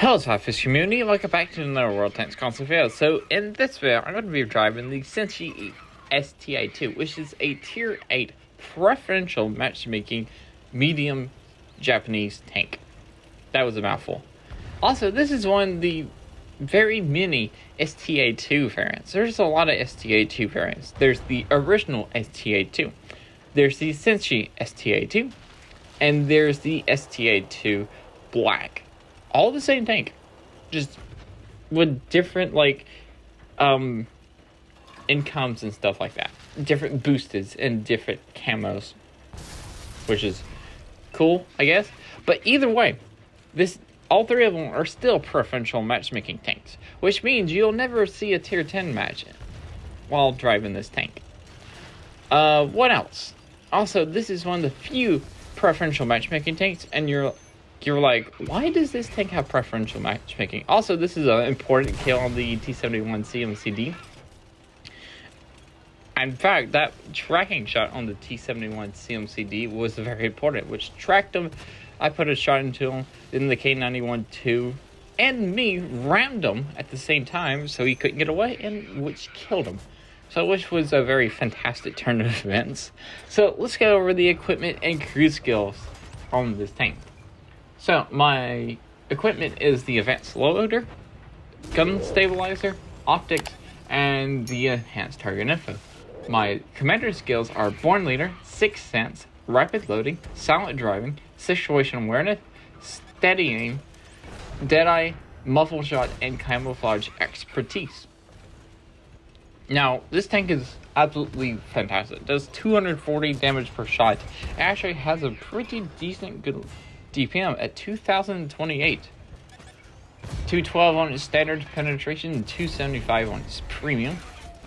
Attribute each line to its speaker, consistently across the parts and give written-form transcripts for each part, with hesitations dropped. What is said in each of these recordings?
Speaker 1: Hello SLAPAFISH community, welcome back to another World Tanks console video. So in this video, I'm going to be driving the Senshi STA-2, which is a tier 8 preferential matchmaking medium Japanese tank. That was a mouthful. Also, this is one of the very many STA-2 variants. There's a lot of STA-2 variants. There's the original STA-2. There's the Senshi STA-2. And there's the STA-2 Black. All the same tank, just with different incomes and stuff like that, different boosters and different camos, which is cool, I guess. But either way, all three of them are still preferential matchmaking tanks, which means you'll never see a tier 10 match while driving this tank. What else? Also, this is one of the few preferential matchmaking tanks, and you're like, why does this tank have preferential matchmaking? Also, this is an important kill on the T-71 CMCD. In fact, that tracking shot on the T-71 CMCD was very important, which tracked him. I put a shot into him, then the K91-2 and me rammed him at the same time, so he couldn't get away, and which killed him. So, which was a very fantastic turn of events. So, let's go over the equipment and crew skills on this tank. So, my equipment is the advanced loader, gun stabilizer, optics, and the enhanced target info. My commander skills are Born Leader, Sixth Sense, Rapid Loading, Silent Driving, Situation Awareness, Steady Aim, Deadeye, Muffle Shot, and Camouflage Expertise. Now, this tank is absolutely fantastic. It does 240 damage per shot. It actually has a pretty decent good DPM at 2028. 212 on its standard penetration and 275 on its premium.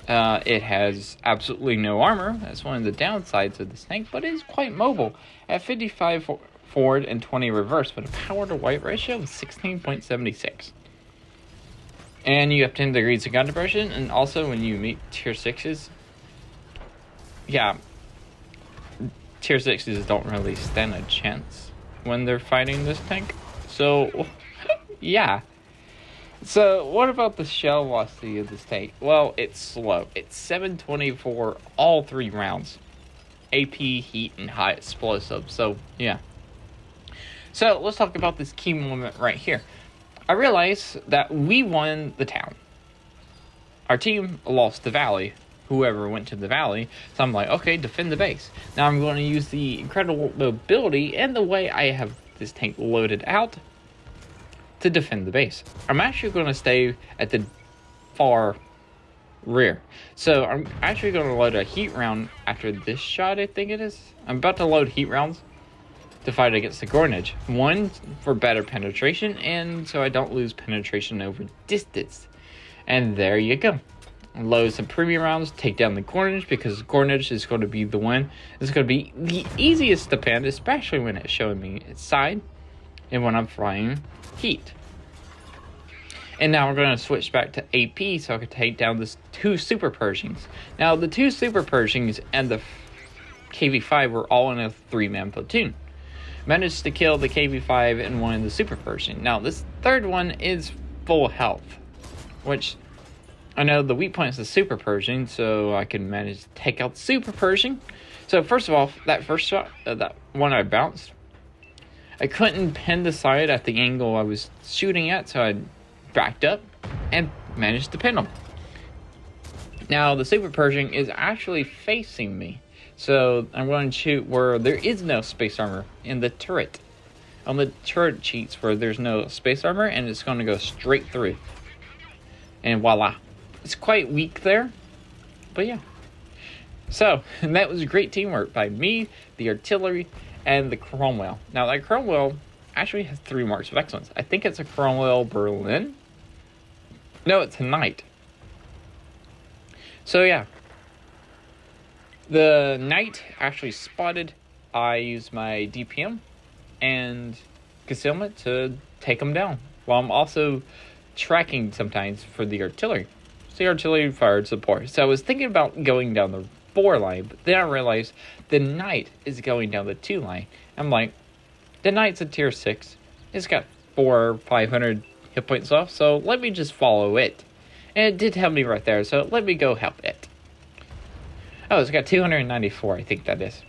Speaker 1: It has absolutely no armor. That's one of the downsides of this tank, but it is quite mobile at 55 forward and 20 reverse with a power to weight ratio of 16.76. And you have 10 degrees of gun depression, and also when you meet tier 6s, yeah, tier 6s don't really stand a chance when they're fighting this tank. So, yeah. So, what about the shell velocity of this tank? Well, it's slow. It's 724 all 3 rounds. AP, heat, and high explosive. So, yeah. So, let's talk about this key moment right here. I realized that we won the town. Our team lost the valley. Whoever went to the valley. So I'm like, okay, defend the base. Now I'm going to use the incredible mobility and the way I have this tank loaded out to defend the base. I'm actually going to stay at the far rear. So I'm actually going to load a heat round after this shot, I think it is. I'm about to load heat rounds to fight against the Gornage. One, for better penetration, and so I don't lose penetration over distance. And there you go. Load some premium rounds, take down the Gornage, because Gornage is going to be the one. It's going to be the easiest to pen, especially when it's showing me its side and when I'm flying heat. And now we're going to switch back to AP so I can take down the 2 Super Pershings. Now, the 2 Super Pershings and the KV-5 were all in a 3-man platoon. Managed to kill the KV-5 and one of the Super Pershing. Now, this third one is full health, which I know the weak point is the Super Pershing, so I can manage to take out the Super Pershing. So first of all, that first shot, that one I bounced, I couldn't pin the side at the angle I was shooting at, so I backed up and managed to pin him. Now the Super Pershing is actually facing me, so I'm going to shoot where there is no space armor in the turret. On the turret cheats where there's no space armor, and it's going to go straight through. And voila. It's quite weak there, but yeah. So, and that was great teamwork by me, the artillery, and the Cromwell. Now, that Cromwell actually has 3 marks of excellence. I think it's a Cromwell Berlin. No, it's a Knight. So, yeah. The Knight actually spotted. I used my DPM and concealment to take him down, while I'm also tracking sometimes for the artillery. The artillery fired support. So I was thinking about going down the 4 line, but then I realized the Knight is going down the 2 line. I'm like, the Knight's a tier 6. It's got 400 or 500 hit points off, so let me just follow it. And it did help me right there, so let me go help it. Oh, it's got 294, I think that is.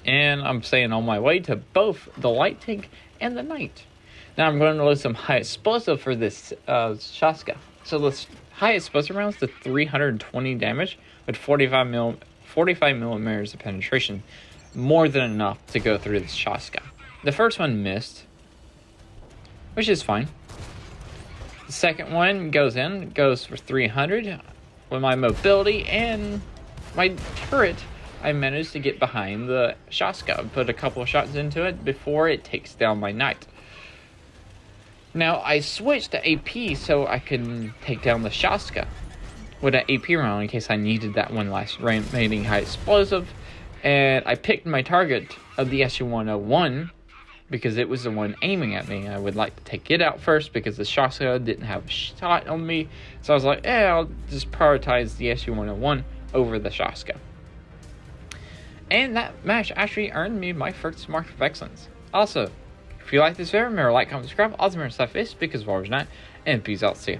Speaker 1: And I'm staying on my way to both the light tank and the knight. Now I'm going to load some high explosive for this Shaska. So this high explosive rounds to 320 damage with 45 millimeters of penetration. More than enough to go through this Shaska. The first one missed, which is fine. The second one goes for 300 with my mobility and my turret. I managed to get behind the Shaska, put a couple of shots into it before it takes down my knight. Now I switched to AP so I can take down the Shaska with an AP round in case I needed that one last remaining high explosive. And I picked my target of the SU-101 because it was the one aiming at me. I would like to take it out first because the Shaska didn't have a shot on me. So I was like, I'll just prioritize the SU-101 over the Shaska. And that match actually earned me my first mark of excellence. Also, if you like this video, remember to like, comment, subscribe. Also remember SLAPAFISH because of always not. And peace out. See ya.